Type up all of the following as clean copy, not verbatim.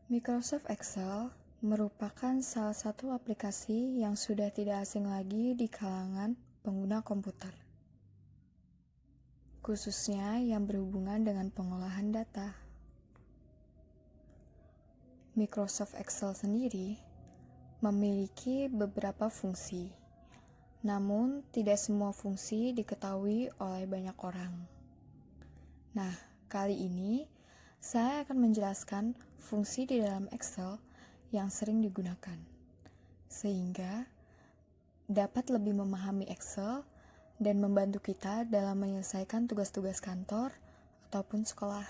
Microsoft Excel merupakan salah satu aplikasi yang sudah tidak asing lagi di kalangan pengguna komputer, khususnya yang berhubungan dengan pengolahan data. Microsoft Excel sendiri memiliki beberapa fungsi, namun tidak semua fungsi diketahui oleh banyak orang. Nah, kali ini saya akan menjelaskan fungsi di dalam Excel yang sering digunakan, sehingga dapat lebih memahami Excel dan membantu kita dalam menyelesaikan tugas-tugas kantor ataupun sekolah.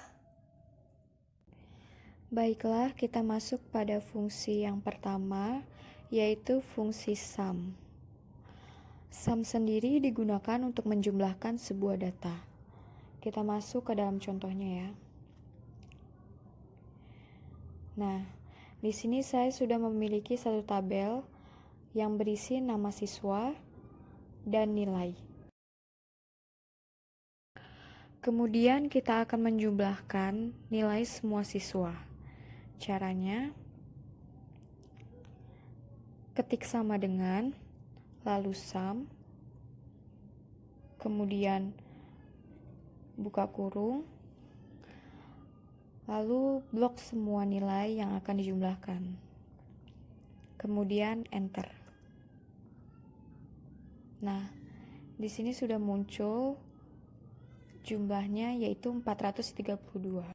Baiklah, kita masuk pada fungsi yang pertama, yaitu fungsi sum. Sum sendiri digunakan untuk menjumlahkan sebuah data. Kita masuk ke dalam contohnya ya. Nah, di sini saya sudah memiliki satu tabel yang berisi nama siswa dan nilai. Kemudian kita akan menjumlahkan nilai semua siswa. Caranya, ketik sama dengan, lalu sum, kemudian buka kurung, lalu blok semua nilai yang akan dijumlahkan. Kemudian enter. Nah, di sini sudah muncul jumlahnya yaitu 432.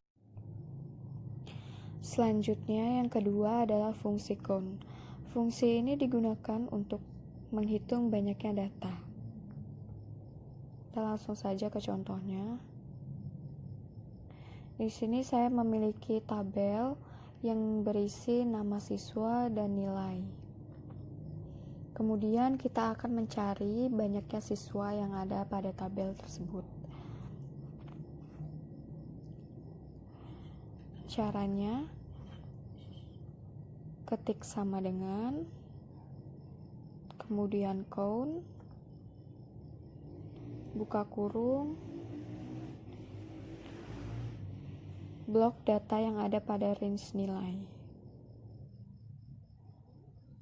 Selanjutnya yang kedua adalah fungsi count. Fungsi ini digunakan untuk menghitung banyaknya data. Kita langsung saja ke contohnya. Di sini saya memiliki tabel yang berisi nama siswa dan nilai. Kemudian kita akan mencari banyaknya siswa yang ada pada tabel tersebut. Caranya, ketik sama dengan, kemudian count, buka kurung, blok data yang ada pada range nilai,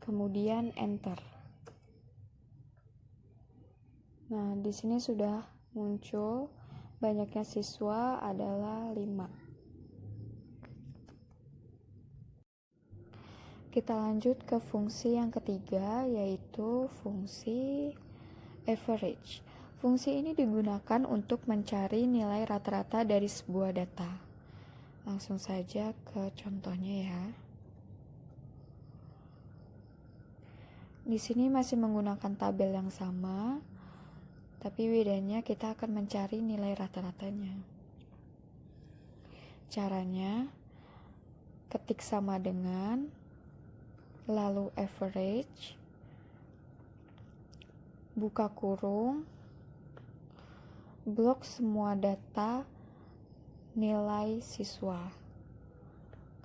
kemudian enter. Nah, di sini sudah muncul banyaknya siswa adalah 5. Kita lanjut ke fungsi yang ketiga, yaitu fungsi average. Fungsi ini digunakan untuk mencari nilai rata-rata dari sebuah data. Langsung saja ke contohnya ya. Di sini masih menggunakan tabel yang sama, tapi bedanya kita akan mencari nilai rata-ratanya. Caranya, ketik sama dengan, lalu average, buka kurung, blok semua data nilai siswa,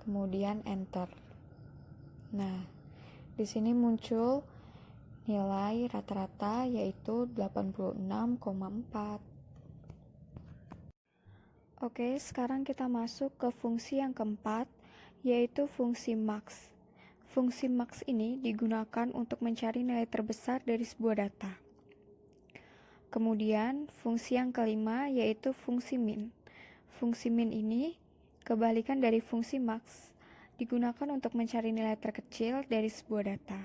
kemudian enter. Nah, di sini muncul nilai rata-rata yaitu 86,4. Oke, sekarang kita masuk ke fungsi yang keempat, yaitu fungsi max. Fungsi max ini digunakan untuk mencari nilai terbesar dari sebuah data. Kemudian, fungsi yang kelima yaitu fungsi min. Fungsi min ini kebalikan dari fungsi max, digunakan untuk mencari nilai terkecil dari sebuah data.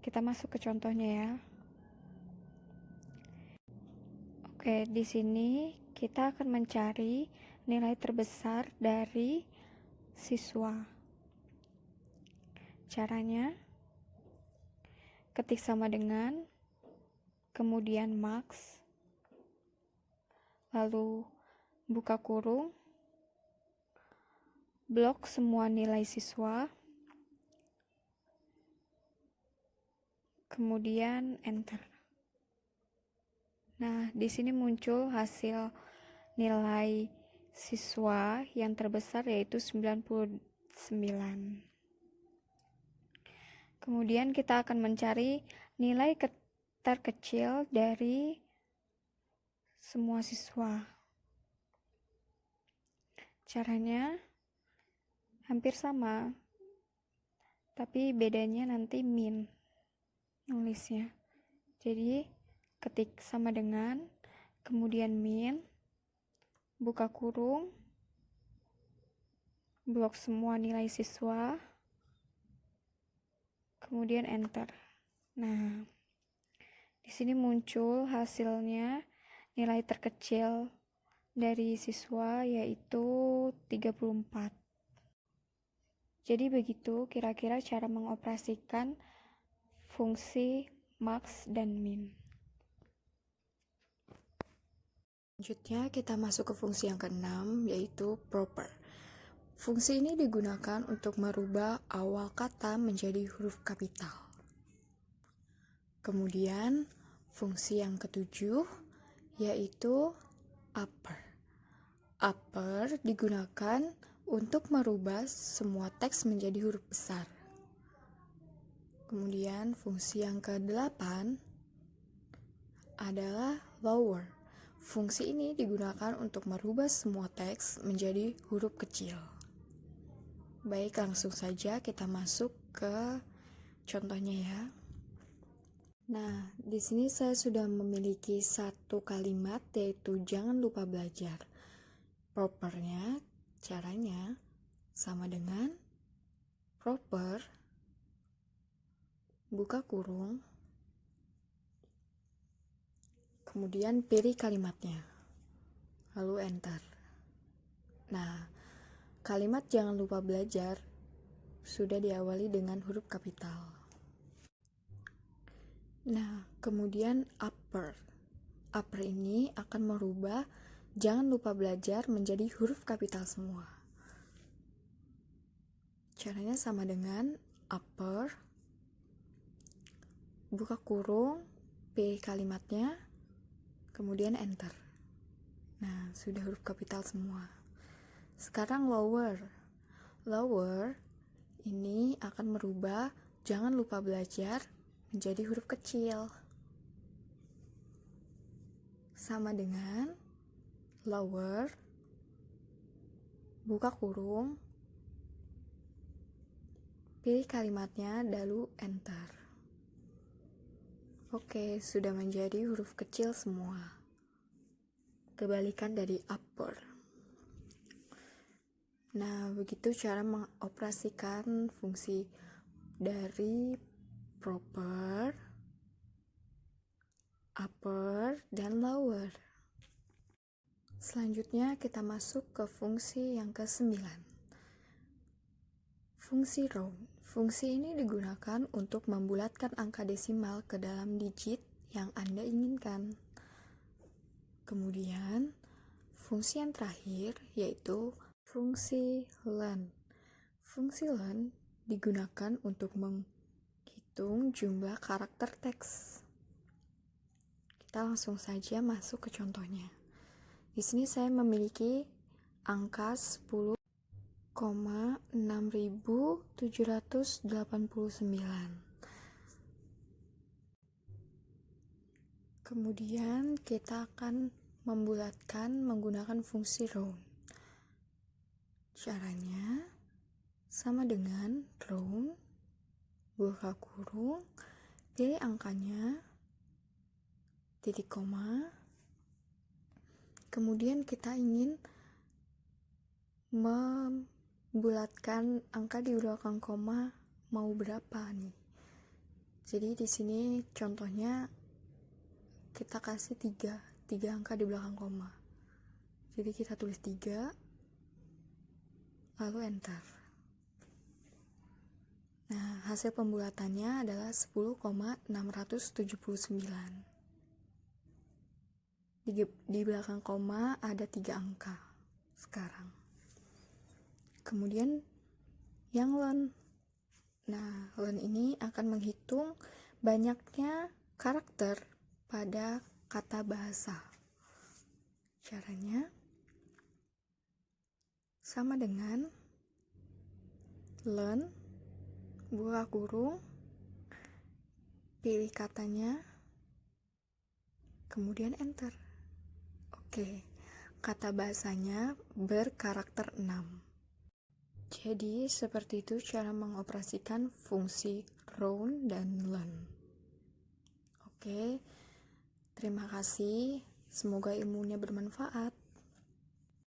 Kita masuk ke contohnya ya. Oke, di sini kita akan mencari nilai terbesar dari siswa. Caranya, ketik sama dengan, kemudian max, lalu buka kurung, blok semua nilai siswa, kemudian enter. Nah, di sini muncul hasil nilai siswa yang terbesar yaitu 99. Kemudian kita akan mencari nilai terkecil dari semua siswa. Caranya, hampir sama, tapi bedanya nanti min nulisnya. Jadi ketik sama dengan, kemudian min, buka kurung, blok semua nilai siswa, kemudian enter. Nah, di sini muncul hasilnya, nilai terkecil dari siswa yaitu 34. Jadi begitu kira-kira cara mengoperasikan fungsi max dan min. Selanjutnya kita masuk ke fungsi yang keenam, yaitu proper. Fungsi ini digunakan untuk merubah awal kata menjadi huruf kapital. Kemudian fungsi yang ketujuh yaitu upper. Upper digunakan untuk merubah semua teks menjadi huruf besar. Kemudian fungsi yang ke-8 adalah lower. Fungsi ini digunakan untuk merubah semua teks menjadi huruf kecil. Baik, langsung saja kita masuk ke contohnya ya. Nah, di sini saya sudah memiliki satu kalimat, yaitu jangan lupa belajar. Propernya, caranya sama dengan proper, buka kurung, kemudian pilih kalimatnya, lalu enter. Nah, kalimat jangan lupa belajar sudah diawali dengan huruf kapital. Nah, kemudian upper. Upper ini akan merubah jangan lupa belajar menjadi huruf kapital semua. Caranya sama dengan upper, buka kurung, pilih kalimatnya, kemudian enter. Nah, sudah huruf kapital semua. Sekarang lower. Lower ini akan merubah jangan lupa belajar menjadi huruf kecil. Sama dengan lower, buka kurung, pilih kalimatnya, lalu enter. Oke, sudah menjadi huruf kecil semua. Kebalikan dari upper. Nah, begitu cara mengoperasikan fungsi dari proper, upper, dan lower. Selanjutnya kita masuk ke fungsi yang ke-9. Fungsi round. Fungsi ini digunakan untuk membulatkan angka desimal ke dalam digit yang Anda inginkan. Kemudian, fungsi yang terakhir yaitu fungsi len. Fungsi len digunakan untuk menghitung jumlah karakter teks. Kita langsung saja masuk ke contohnya. Di sini saya memiliki angka 10,6789. Kemudian kita akan membulatkan menggunakan fungsi round. Caranya sama dengan round, buka kurung, pilih angkanya, titik koma, kemudian kita ingin membulatkan angka di belakang koma mau berapa nih. Jadi di sini contohnya kita kasih 3 angka di belakang koma. Jadi kita tulis 3 lalu enter. Nah, hasil pembulatannya adalah 10,679. Di belakang koma ada 3 angka sekarang. Kemudian yang len. Nah, len ini akan menghitung banyaknya karakter pada kata bahasa. Caranya sama dengan len, buka kurung, pilih katanya, kemudian enter. Oke, kata bahasanya berkarakter 6. Jadi, seperti itu cara mengoperasikan fungsi round dan learn. Oke, terima kasih. Semoga ilmunya bermanfaat.